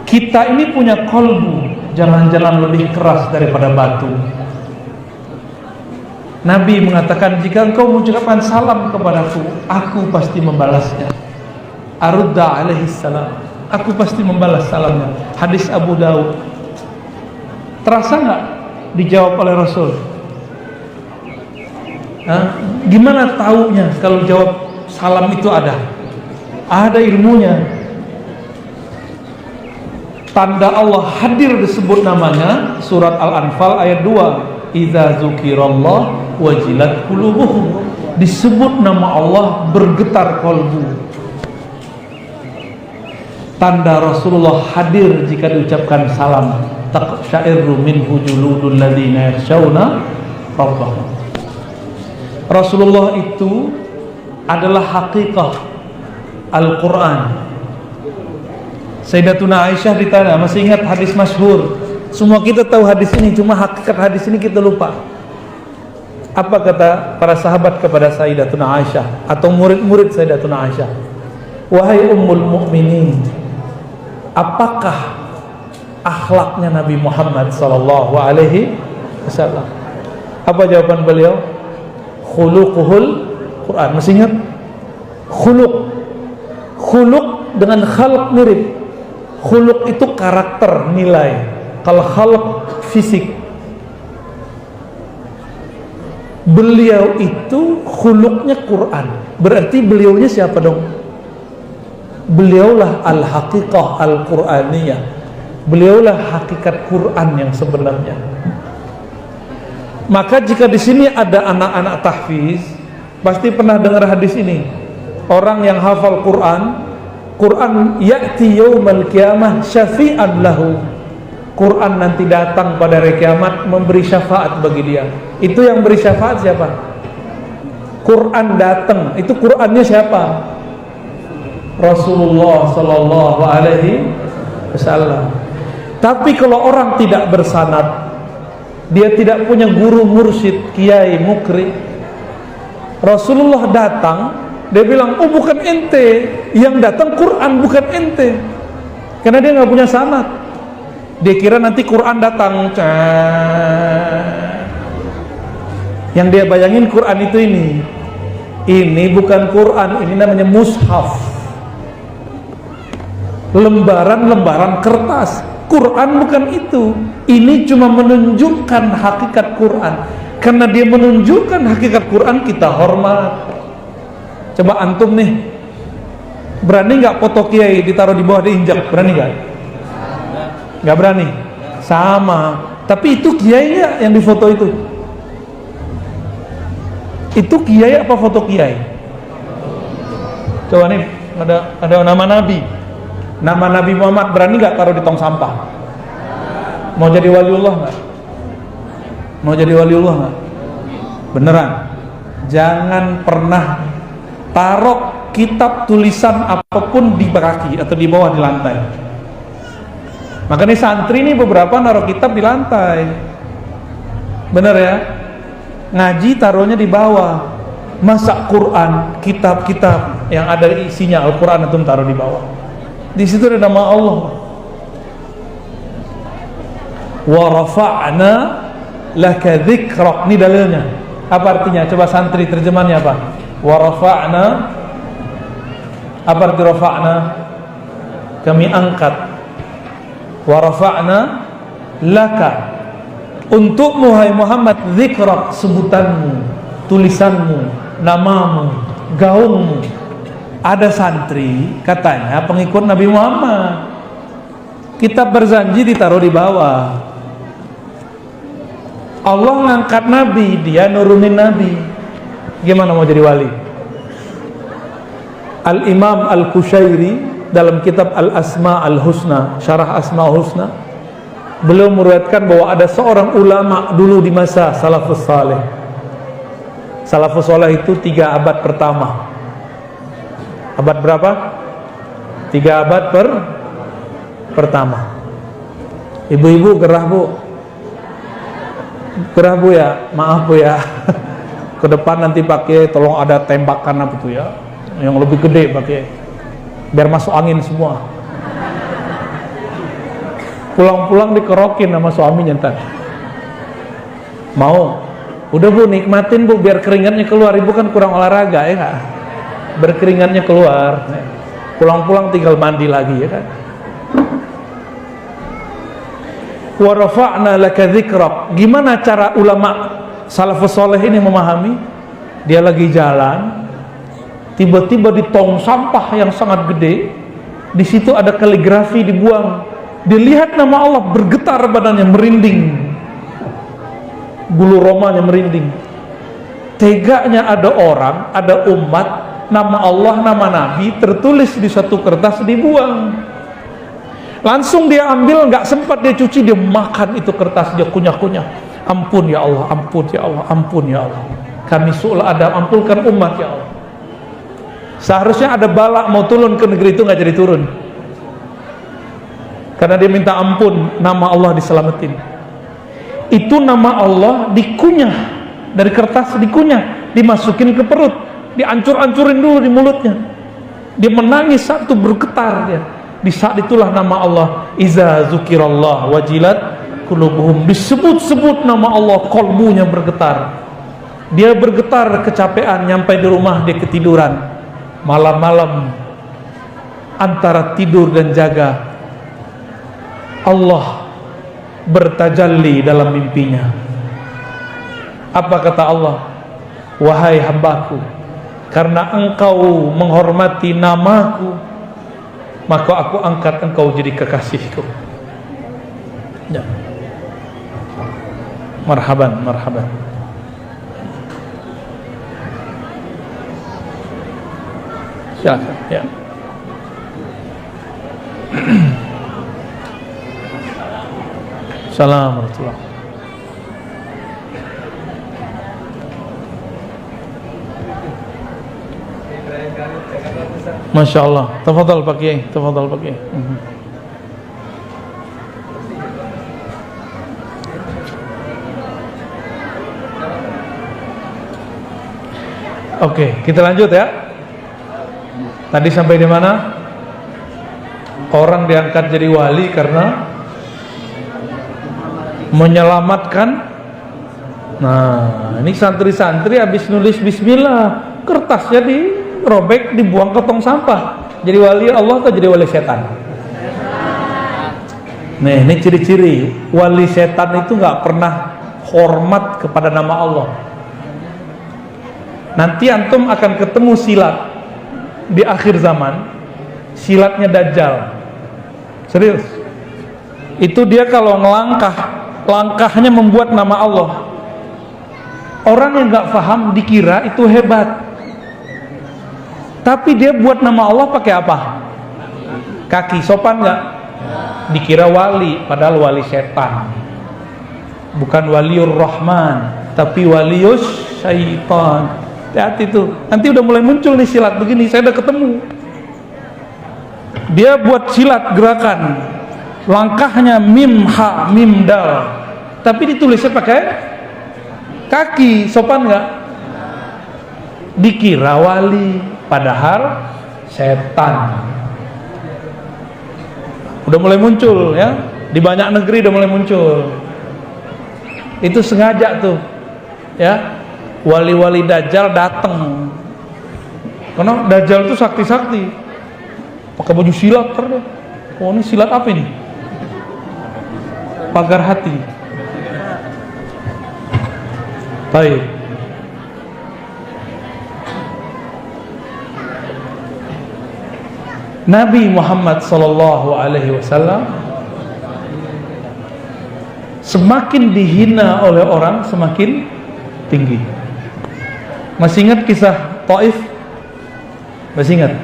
Kita ini punya kolbu, jangan-jangan lebih keras daripada batu. Nabi mengatakan, jika engkau mengucapkan salam kepadaku, aku pasti membalasnya. Arudda alaihi salam, aku pasti membalas salamnya. Hadis Abu Daud. Terasa nggak dijawab oleh Rasul? Gimana taunya kalau jawab salam itu ada? Ada ilmunya. Tanda Allah hadir disebut namanya, surat Al-Anfal ayat 2. Idza dzukirallah wajilat qulubuhum. Disebut nama Allah, bergetar kolbu. Tanda Rasulullah hadir jika diucapkan salam. Taqsya'irru minhu juludul ladzina yakhshawna rabbahum. Rasulullah itu adalah hakikat Al-Quran. Sayyidatuna Aisyah ditanya, masih ingat hadis masyhur? Semua kita tahu hadis ini, cuma hakikat hadis ini kita lupa. Apa kata para sahabat kepada Sayyidatuna Aisyah atau murid-murid Sayyidatuna Aisyah? Wahai ummul mukminin, apakah akhlaknya Nabi Muhammad sallallahu alaihi wasallam? Apa jawaban beliau? Khuluquhul Quran. Masih ingat? Khuluq dengan khalq mirip. Khuluq itu karakter, nilai. Kalau khalq fisik. Beliau itu khuluqnya Quran. Berarti beliaunya siapa dong? Beliaulah al-haqiqah al-Quraniyah. Beliaulah hakikat Quran yang sebenarnya. Maka jika di sini ada anak-anak tahfiz, pasti pernah dengar hadis ini. Orang yang hafal Quran ya'ti yaumal qiyamah syafi'an lahu. Quran nanti datang pada hari kiamat memberi syafaat bagi dia. Itu yang beri syafaat siapa? Quran datang. Itu Qurannya siapa? Rasulullah sallallahu alaihi wasallam. Tapi kalau orang tidak bersanad, dia tidak punya guru mursyid, kiai, mukri, Rasulullah datang, dia bilang, oh bukan ente, yang datang Quran bukan ente, karena dia nggak punya sanad. Dia kira nanti Quran datang, yang dia bayangin Quran itu ini bukan Quran, ini namanya mushaf, lembaran-lembaran kertas. Quran bukan itu. Ini cuma menunjukkan hakikat Quran. Karena dia menunjukkan hakikat Quran, kita hormat. Coba antum nih, berani nggak foto kiai ditaruh di bawah diinjak? Berani nggak? Nggak berani. Sama. Tapi itu kiai ya yang difoto itu? Itu kiai apa foto kiai? Coba nih, ada nama Nabi. Nama Nabi Muhammad, berani nggak taruh di tong sampah? Mau jadi waliullah nggak? Mau jadi waliullah nggak? Beneran? Jangan pernah taruh kitab tulisan apapun di kaki atau di bawah di lantai. Makanya santri ini beberapa naruh kitab di lantai. Bener ya? Ngaji taruhnya di bawah. Masa Quran, kitab-kitab yang ada isinya Al-Quran itu taruh di bawah? Di situ ada nama Allah. Wa rafa'na laka dzikrak. Ini dalilnya. Apa artinya? Coba santri terjemahannya apa? Wa rafa'na. Apa arti rafa'na? Kami angkat. Wa rafa'na laka. Untukmu hai Muhammad, dzikrak, sebutanmu, tulisanmu, namamu, gaungmu. Ada santri katanya pengikut Nabi Muhammad, kitab berjanji ditaruh di bawah. Allah ngangkat Nabi, dia nurunin Nabi. Gimana mau jadi wali? Al-Imam Al-Qushairi dalam kitab Al-Asma Al-Husna, Syarah Asma Al-Husna, beliau meriwayatkan bahwa ada seorang ulama dulu di masa Salafus Saleh. Salafus Saleh itu 3 abad pertama. Abad berapa? 3 abad pertama. Ibu-ibu gerah bu, gerah bu ya, maaf bu ya. Ke depan nanti pakai, tolong ada tembakan apa tuh ya, yang lebih gede pakai, biar masuk angin semua. Pulang-pulang dikerokin sama suaminya ntar. Mau? Udah Bu, nikmatin Bu, biar keringatnya keluar. Ibu kan kurang olahraga ya nggak? Berkeringatnya keluar. Pulang-pulang tinggal mandi lagi ya kan? Wa rafa'na laka dzikrak. Gimana cara ulama salafus saleh ini memahami? Dia lagi jalan, tiba-tiba di tong sampah yang sangat gede, di situ ada kaligrafi dibuang. Dilihat nama Allah, bergetar badannya, merinding, bulu romanya merinding. Teganya ada orang, ada umat, nama Allah, nama Nabi tertulis di satu kertas, dibuang. Langsung dia ambil, nggak sempat dia cuci, dia makan itu kertas, dia kunyah-kunyah. Ampun ya Allah, ampun ya Allah, ampun ya Allah. Kami su'ul adam, ampunkan umat ya Allah. Seharusnya ada bala mau turun ke negeri itu, nggak jadi turun. Karena dia minta ampun, nama Allah diselamatin. Itu nama Allah dikunyah, dari kertas dikunyah, dimasukin ke perut, dihancur-hancurin dulu di mulutnya. Dia menangis, satu bergetar dia. Di saat itulah nama Allah, iza zukirallah wajilat qulubuhum, disebut-sebut nama Allah, kolbunya bergetar. Dia bergetar kecapean, nyampe di rumah dia ketiduran. Malam-malam antara tidur dan jaga, Allah bertajalli dalam mimpinya. Apa kata Allah? Wahai hambaku, karena engkau menghormati namaku, maka aku angkat engkau jadi kekasihku. Ya. Marhaban, marhaban. Silakan, ya. Assalamualaikum warahmatullahi. Masya Allah. Tafadhal Pak Kiai, tafadhal Pak Kiai. Oke, kita lanjut ya. Tadi sampai di mana? Orang diangkat jadi wali karena menyelamatkan. Nah, ini santri-santri habis nulis bismillah, kertasnya dirobek, dibuang ke tong sampah. Jadi wali Allah atau jadi wali setan? Nih, ini ciri-ciri wali setan itu nggak pernah hormat kepada nama Allah. Nanti antum akan ketemu silat di akhir zaman, silatnya Dajjal. Serius. Itu dia kalau ngelangkah, langkahnya membuat nama Allah. Orang yang nggak paham dikira itu hebat, tapi dia buat nama Allah pakai apa? Kaki. Sopan nggak? Dikira wali, padahal wali setan. Bukan waliur rahman, tapi walius syaitan. Hati-hati tuh, nanti udah mulai muncul nih silat begini. Saya udah ketemu, dia buat silat gerakan, langkahnya mim ha mim dal, tapi ditulisnya pakai kaki. Sopan nggak? Dikira wali, padahal setan. Udah mulai muncul ya, di banyak negeri udah mulai muncul. Itu sengaja tuh ya, wali-wali Dajjal datang, karena Dajjal itu sakti-sakti, pakai baju silat terus. Oh, ini silat apa ini? Pagar hati. Baik. Nabi Muhammad sallallahu alaihi wasallam semakin dihina oleh orang, semakin tinggi. Masih ingat kisah Taif? Masih ingat?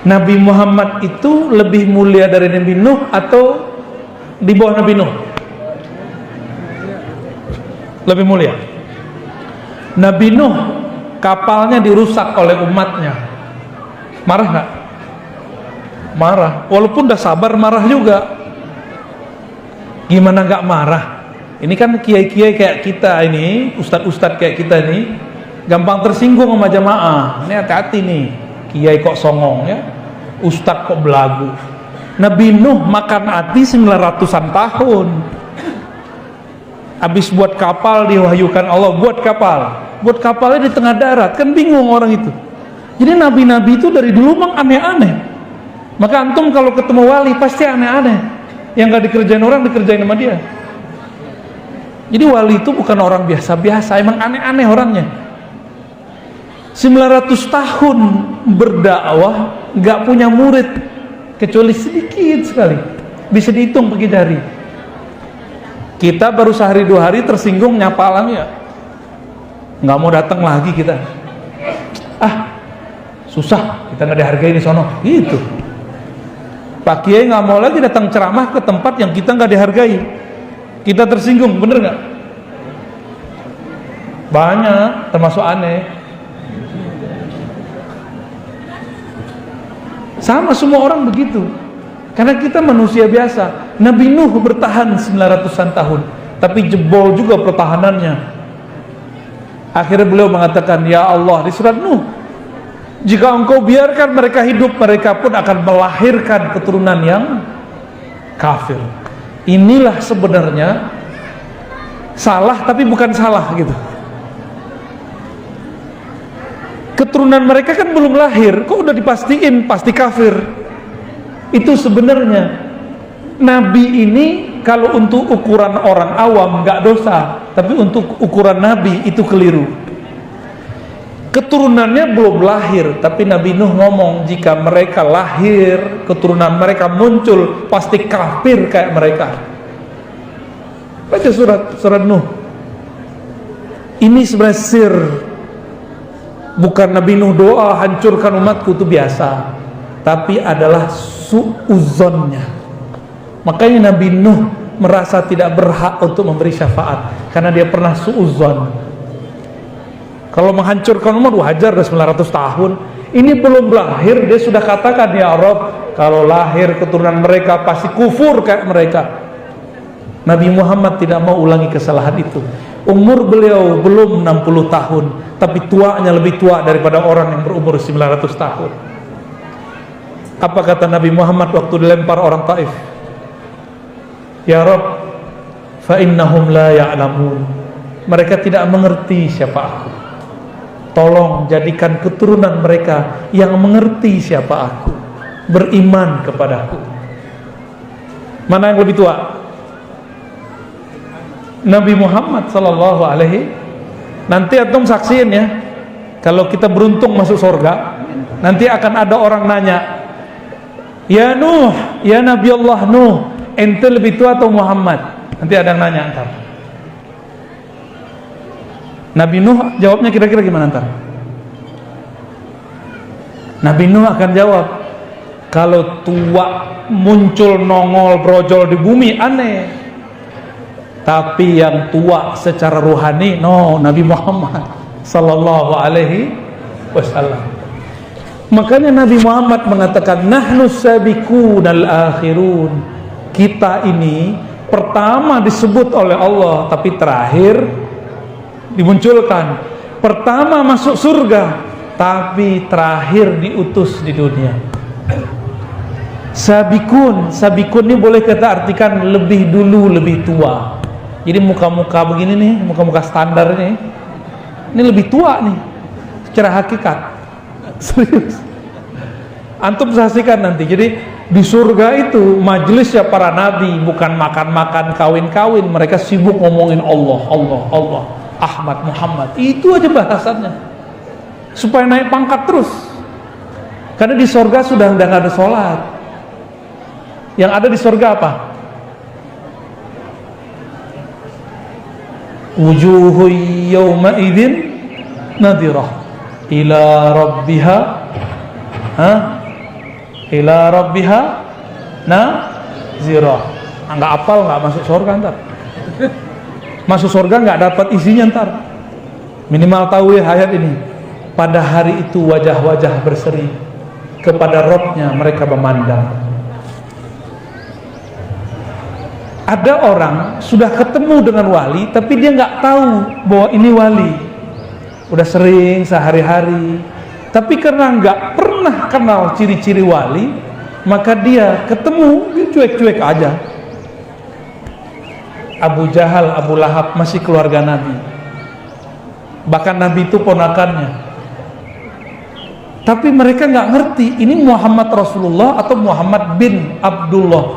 Nabi Muhammad itu lebih mulia dari Nabi Nuh atau di bawah Nabi Nuh? Lebih mulia. Nabi Nuh kapalnya dirusak oleh umatnya. Marah nggak? Marah. Walaupun udah sabar, marah juga. Gimana nggak marah? Ini kan kiai-kiai kayak kita ini, ustadz-ustadz kayak kita ini, gampang tersinggung sama jamaah. Ini hati-hati nih, kiai kok songong ya, ustadz kok belagu. Nabi Nuh makan hati 900-an tahun. Habis buat kapal diwahyukan Allah, buat kapalnya di tengah darat, kan bingung orang itu. Jadi nabi-nabi itu dari dulu memang aneh-aneh. Maka antum kalau ketemu wali pasti aneh-aneh, yang gak dikerjain orang dikerjain sama dia. Jadi wali itu bukan orang biasa-biasa, emang aneh-aneh orangnya. 900 tahun berdakwah gak punya murid kecuali sedikit sekali, bisa dihitung pakai jari. Kita baru sehari 2 hari tersinggung nyapa alam ya, nggak mau datang lagi kita. Susah, kita nggak dihargai di sono, gitu. Pak Kiai nggak mau lagi datang ceramah ke tempat yang kita nggak dihargai. Kita tersinggung, bener nggak? Banyak, termasuk aneh. Sama semua orang begitu. Karena kita manusia biasa. Nabi Nuh bertahan 900-an tahun, tapi jebol juga pertahanannya. Akhirnya beliau mengatakan, ya Allah, di surat Nuh, jika engkau biarkan mereka hidup, mereka pun akan melahirkan keturunan yang kafir. Inilah sebenarnya salah, tapi bukan salah gitu. Keturunan mereka kan belum lahir, kok udah dipastiin pasti kafir. Itu sebenarnya Nabi ini kalau untuk ukuran orang awam nggak dosa, tapi untuk ukuran Nabi itu keliru. Keturunannya belum lahir, tapi Nabi Nuh ngomong jika mereka lahir, keturunan mereka muncul, pasti kafir kayak mereka. Baca surat Nuh. Ini sebenarnya sir. Bukan Nabi Nuh doa hancurkan umatku, itu biasa, tapi adalah su'uzonnya. Makanya Nabi Nuh merasa tidak berhak untuk memberi syafaat karena dia pernah su'uzon. Kalau menghancurkan umat wajar, udah 900 tahun. Ini belum lahir dia sudah katakan, ya Rabb, kalau lahir keturunan mereka pasti kufur kayak mereka. Nabi Muhammad tidak mau ulangi kesalahan itu. Umur beliau belum 60 tahun, tapi tuanya lebih tua daripada orang yang berumur 900 tahun. Apa kata Nabi Muhammad waktu dilempar orang Taif? Ya Rabb, fa innahum la ya'lamun. Mereka tidak mengerti siapa aku. Tolong jadikan keturunan mereka yang mengerti siapa aku, beriman kepadaku. Mana yang lebih tua? Nabi Muhammad sallallahu alaihi. Nanti antum saksiin ya, kalau kita beruntung masuk surga, nanti akan ada orang nanya, ya Nuh, ya Nabi Allah Nuh, ente lebih tua atau Muhammad? Nanti ada yang nanya antar. Nabi Nuh jawabnya kira-kira gimana antar? Nabi Nuh akan jawab, kalau tua muncul nongol brojol di bumi aneh, tapi yang tua secara rohani Nabi Muhammad sallallahu alaihi wasallam. Makanya Nabi Muhammad mengatakan nahnu sabiqunal akhirun. Kita ini pertama disebut oleh Allah, tapi terakhir dimunculkan. Pertama masuk surga, tapi terakhir diutus di dunia. Sabikun ini boleh kita artikan lebih dulu, lebih tua. Jadi muka-muka begini nih, muka-muka standar nih, ini lebih tua nih secara hakikat. Serius. Antum saksikan nanti. Jadi di surga itu majelisnya para nabi, bukan makan-makan, kawin-kawin. Mereka sibuk ngomongin Allah, Allah, Allah, Ahmad, Muhammad. Itu aja bahasannya, supaya naik pangkat terus. Karena di surga sudah nggak ada sholat. Yang ada di surga apa? Wujuhu yawma idzin nadirah ila rabbiha ila rabbiha nazirah. Nggak apal nggak masuk surga ntar. Masuk surga nggak dapat isinya ntar. Minimal tahu ya ayat ini. Pada hari itu wajah-wajah berseri, kepada Rabb-nya mereka memandang. Ada orang sudah ketemu dengan wali, tapi dia nggak tahu bahwa ini wali. Udah sering sehari-hari, tapi karena nggak pernah kenal ciri-ciri wali, maka dia ketemu, dia cuek-cuek aja. Abu Jahal, Abu Lahab masih keluarga Nabi, bahkan Nabi itu ponakannya. Tapi mereka nggak ngerti ini Muhammad Rasulullah atau Muhammad bin Abdullah.